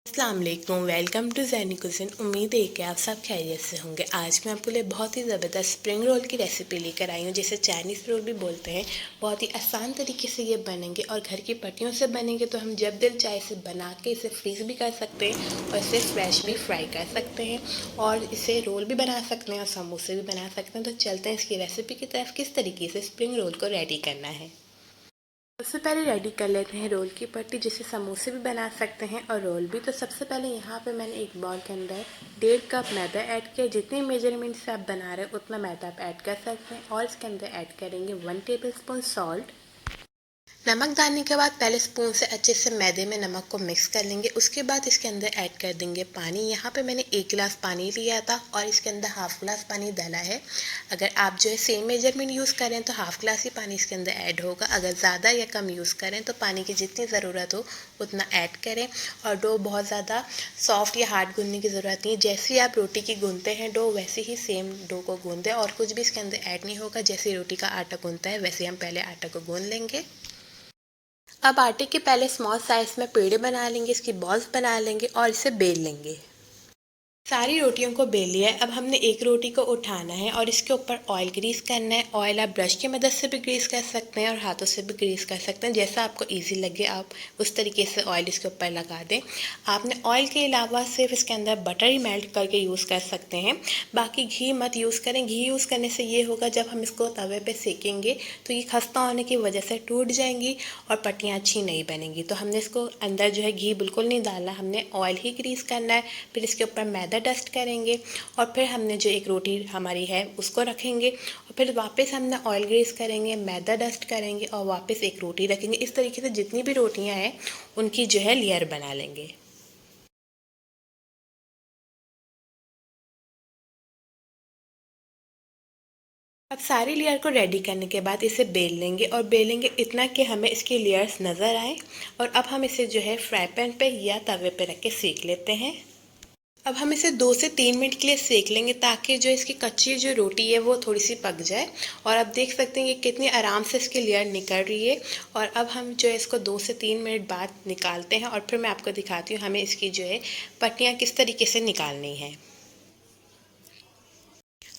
अस्सलाम वालेकुम, welcome to ज़ैनी कुज़िन। उम्मीद है कि आप सब खैरियत से होंगे। आज मैं आपके लिए बहुत ही ज़बरदस्त स्प्रिंग रोल की रेसिपी लेकर आई हूँ, जिसे चाइनीज़ रोल भी बोलते हैं। बहुत ही आसान तरीके से ये बनेंगे और घर की पट्टियों से बनेंगे, तो हम जब दिल चाहे इसे बना के इसे फ्रीज़ भी कर सकते हैं और इसे फ्रेश भी फ्राई कर सकते हैं और इसे रोल भी बना सकते हैं और समोसे भी बना सकते हैं। तो चलते हैं इसकी रेसिपी की तरफ, किस तरीके से स्प्रिंग रोल को रेडी करना है। सबसे पहले रेडी कर लेते हैं रोल की पट्टी, जिसे समोसे भी बना सकते हैं और रोल भी। तो सबसे पहले यहाँ पे मैंने एक बाउल के अंदर 1.5 कप मैदा ऐड किया। जितनी मेजरमेंट से आप बना रहे हो उतना मैदा आप ऐड कर सकते हैं और इसके अंदर ऐड करेंगे 1 टेबलस्पून सॉल्ट। नमक डालने के बाद पहले स्पून से अच्छे से मैदे में नमक को मिक्स कर लेंगे। उसके बाद इसके अंदर ऐड कर देंगे पानी। यहाँ पे मैंने 1 गिलास पानी लिया था और इसके अंदर हाफ गिलास पानी डाला है। अगर आप जो है सेम मेजरमेंट यूज़ करें तो हाफ गिलास ही पानी इसके अंदर ऐड होगा। अगर ज़्यादा या कम यूज़ करें तो पानी की जितनी ज़रूरत हो उतना ऐड करें। और डो बहुत ज़्यादा सॉफ्ट या हार्ड गूंदने की ज़रूरत नहीं है। जैसे ही आप रोटी की गूंदते हैं डो, वैसे ही सेम डो को गूंदें और कुछ भी इसके अंदर ऐड नहीं होगा। जैसे रोटी का आटा गूंदता है वैसे हम पहले आटा को गूंद लेंगे। अब आटे के पहले स्मॉल साइज़ में पेड़े बना लेंगे, इसकी बॉल्स बना लेंगे और इसे बेल लेंगे। सारी रोटियों को बेल लिया है। अब हमने एक रोटी को उठाना है और इसके ऊपर ऑयल ग्रीस करना है। ऑयल आप ब्रश की मदद से भी ग्रीस कर सकते हैं और हाथों से भी ग्रीस कर सकते हैं, जैसा आपको इजी लगे आप उस तरीके से ऑयल इसके ऊपर लगा दें। आपने ऑयल के अलावा सिर्फ इसके अंदर बटर ही मेल्ट करके यूज़ कर सकते हैं, बाकी घी मत यूज़ करें। घी यूज़ करने से ये होगा, जब हम इसको तवे पर सेकेंगे तो ये खस्ता होने की वजह से टूट जाएंगी और पट्टियाँ अच्छी नहीं बनेंगी। तो हमने इसको अंदर जो है घी बिल्कुल नहीं डालना, हमने ऑयल ही ग्रीस करना है। फिर इसके ऊपर मैदा डस्ट करेंगे और फिर हमने जो एक रोटी हमारी है उसको रखेंगे और फिर वापस हमने ऑयल ग्रीस करेंगे, मैदा डस्ट करेंगे और वापस एक रोटी रखेंगे। इस तरीके से जितनी भी रोटियां हैं उनकी जो है लेयर बना लेंगे। अब सारी लेयर को रेडी करने के बाद इसे बेल लेंगे और बेलेंगे इतना कि हमें इसकी लेयर्स नज़र आए। और अब हम इसे जो है फ्राई पैन पे या तवे पे रख के सेक लेते हैं। अब हम इसे 2 से 3 मिनट के लिए सेक लेंगे, ताकि जो इसकी कच्ची जो रोटी है वो थोड़ी सी पक जाए। और आप देख सकते हैं कि कितनी आराम से इसकी लेयर निकल रही है। और अब हम जो है इसको 2 से 3 मिनट बाद निकालते हैं और फिर मैं आपको दिखाती हूँ हमें इसकी जो है पट्टियाँ किस तरीके से निकालनी है।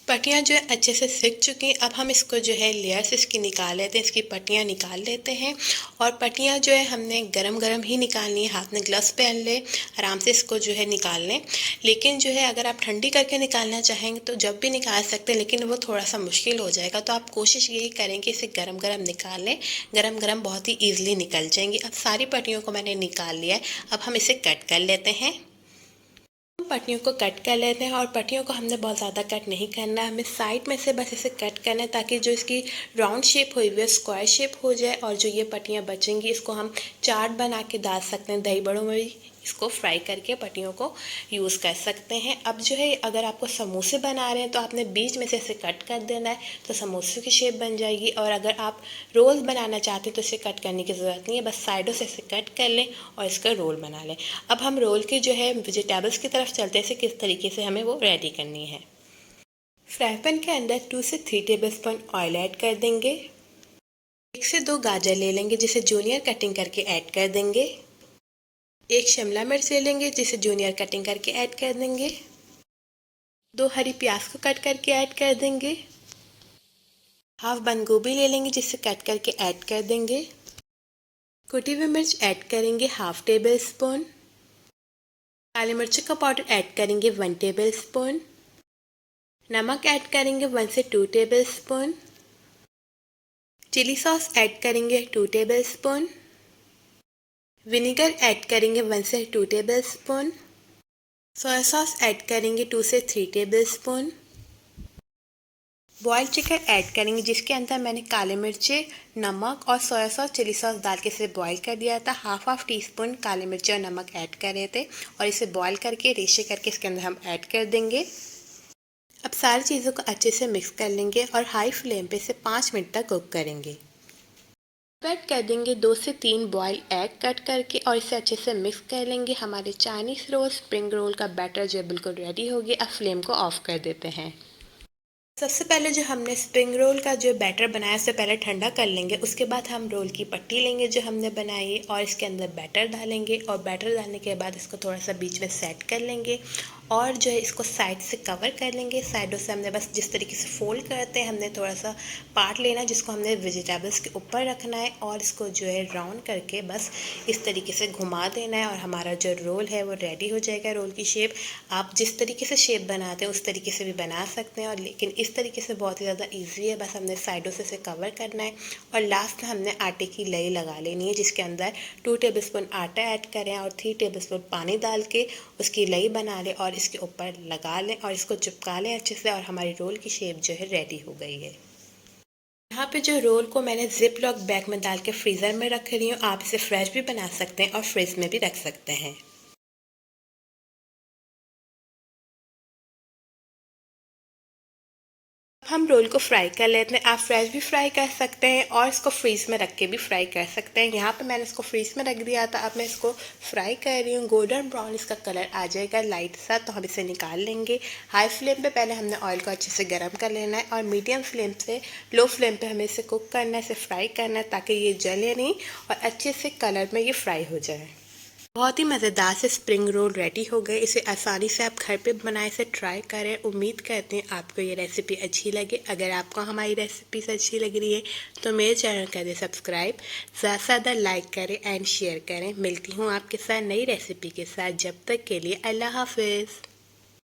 पट्टियाँ जो है अच्छे से सिक चुकी हैं। अब हम इसको जो है लेयर से इसकी निकाल लेते हैं, इसकी पट्टियाँ निकाल लेते हैं। और पट्टियाँ जो है हमने गरम गरम ही निकालनी है, हाथ में ग्लव्स पहन लें, आराम से इसको जो है निकाल लें। लेकिन जो है अगर आप ठंडी करके निकालना चाहेंगे तो जब भी निकाल सकते हैं, लेकिन वो थोड़ा सा मुश्किल हो जाएगा। तो आप कोशिश यही करें कि इसे गरम गरम निकाल लें, गरम गरम बहुत ही ईजिली निकल जाएंगी। अब सारी पट्टियों को मैंने निकाल लिया है। अब हम इसे कट कर लेते हैं। पट्टियों को कट कर लेते हैं और पट्टियों को हमने बहुत ज़्यादा कट नहीं करना है, हमें साइड में से बस इसे कट करना है, ताकि जो इसकी राउंड शेप हुई हुई है स्क्वायर शेप हो जाए। और जो ये पट्टियाँ बचेंगी इसको हम चाट बना के डाल सकते हैं, दही बड़ों में भी इसको फ्राई करके पट्टियों को यूज़ कर सकते हैं। अब जो है अगर आपको समोसे बना रहे हैं तो आपने बीच में से इसे कट कर देना है, तो समोसे की शेप बन जाएगी। और अगर आप रोल बनाना चाहते हैं तो इसे कट करने की ज़रूरत नहीं है, बस साइडों से इसे कट कर लें और इसका रोल बना लें। अब हम रोल के जो है वेजिटेबल्स की तरफ चलते हैं, किस तरीके से हमें वो रेडी करनी है। फ्राई पैन के अंदर 2 से 3 टेबलस्पून ऑयल ऐड कर देंगे। 1 से 2 गाजर ले लेंगे, जिसे जूनियर कटिंग करके ऐड कर देंगे। एक शिमला मिर्च ले लेंगे, जिसे जूनियर कटिंग करके ऐड कर देंगे। 2 हरी प्याज को कट करके ऐड कर देंगे। हाफ बंद गोभी ले लेंगे, जिसे कट करके ऐड कर देंगे। कुटी हुई मिर्च ऐड करेंगे हाफ टेबल स्पून। काली मिर्च का पाउडर ऐड करेंगे 1 टेबल स्पून। नमक ऐड करेंगे 1 से 2 tablespoon. Chilli sauce add करेंगे 2 टेबल स्पून। विनेगर ऐड करेंगे 1 से 2 table spoon. Soya sauce add करेंगे 2 से 3 table spoon. Boiled chicken add करेंगे, जिसके अंदर मैंने काले मिर्चे, नमक और सोया सॉस, चिली सॉस डाल के इसे बॉईल कर दिया था। हाफ टी स्पून काले मिर्चे और नमक ऐड कर रहे थे और इसे बॉईल करके रेशे करके इसके अंदर हम ऐड कर देंगे। अब सारी चीज़ों को अच्छे से मिक्स कर लेंगे और हाई फ्लेम पे इसे 5 मिनट तक कुक करेंगे। ऐड कर देंगे 2 से 3 बॉयल एग कट करके और इसे अच्छे से मिक्स कर लेंगे। हमारे चाइनीज़ रोल स्प्रिंग रोल का बैटर जो है बिल्कुल रेडी हो गया। अब फ्लेम को ऑफ कर देते हैं। सबसे पहले जो हमने स्प्रिंग रोल का जो बैटर बनाया उससे पहले ठंडा कर लेंगे। उसके बाद हम रोल की पट्टी लेंगे जो हमने बनाई और इसके अंदर बैटर डालेंगे और बैटर डालने के बाद इसको थोड़ा सा बीच में सेट कर लेंगे और जो है इसको साइड से कवर कर लेंगे। साइडों से हमने बस जिस तरीके से फोल्ड करते हैं हमने थोड़ा सा पार्ट लेना है जिसको हमने वेजिटेबल्स के ऊपर रखना है और इसको जो है राउंड करके बस इस तरीके से घुमा देना है और हमारा जो रोल है वो रेडी हो जाएगा। रोल की शेप आप जिस तरीके से शेप बनाते हैं उस तरीके से भी बना सकते हैं और लेकिन इस तरीके से बहुत ही ज़्यादा ईजी है। बस हमने साइडों से इसे कवर करना है और लास्ट में हमने आटे की लई लगा लेनी है जिसके अंदर 2 टेबलस्पून आटा ऐड करें और 3 टेबलस्पून पानी डाल के उसकी लई बना लें और इसके ऊपर लगा लें और इसको चिपका लें अच्छे से और हमारी रोल की शेप जो है रेडी हो गई है। यहाँ पे जो रोल को मैंने जिप लॉक बैग में डाल के फ्रीज़र में रख रही हूँ। आप इसे फ्रेश भी बना सकते हैं और फ्रिज में भी रख सकते हैं। हम रोल को फ्राई कर लेते हैं। आप फ्रेश भी फ्राई कर सकते हैं और इसको फ्रीज में रख के भी फ्राई कर सकते हैं। यहाँ पे मैंने इसको फ्रीज में रख दिया था। अब मैं इसको फ्राई कर रही हूँ। गोल्डन ब्राउन इसका कलर आ जाएगा लाइट सा तो हम इसे निकाल लेंगे। हाई फ्लेम पे पहले हमने ऑयल को अच्छे से गर्म कर लेना है और मीडियम फ्लेम से लो फ्लेम पे हमें इसे कुक करना है, इसे फ्राई करना है ताकि ये जले नहीं और अच्छे से कलर में ये फ्राई हो जाए। बहुत ही मज़ेदार से स्प्रिंग रोल रेडी हो गए। इसे आसानी से आप घर पे बनाए, इसे ट्राई करें। उम्मीद करते हैं आपको ये रेसिपी अच्छी लगे। अगर आपको हमारी रेसिपीज अच्छी लग रही है तो मेरे चैनल करें सब्सक्राइब, ज़्यादा से ज़्यादा लाइक करें एंड शेयर करें। मिलती हूँ आपके साथ नई रेसिपी के साथ। जब तक के लिए अल्लाह हाफिज़।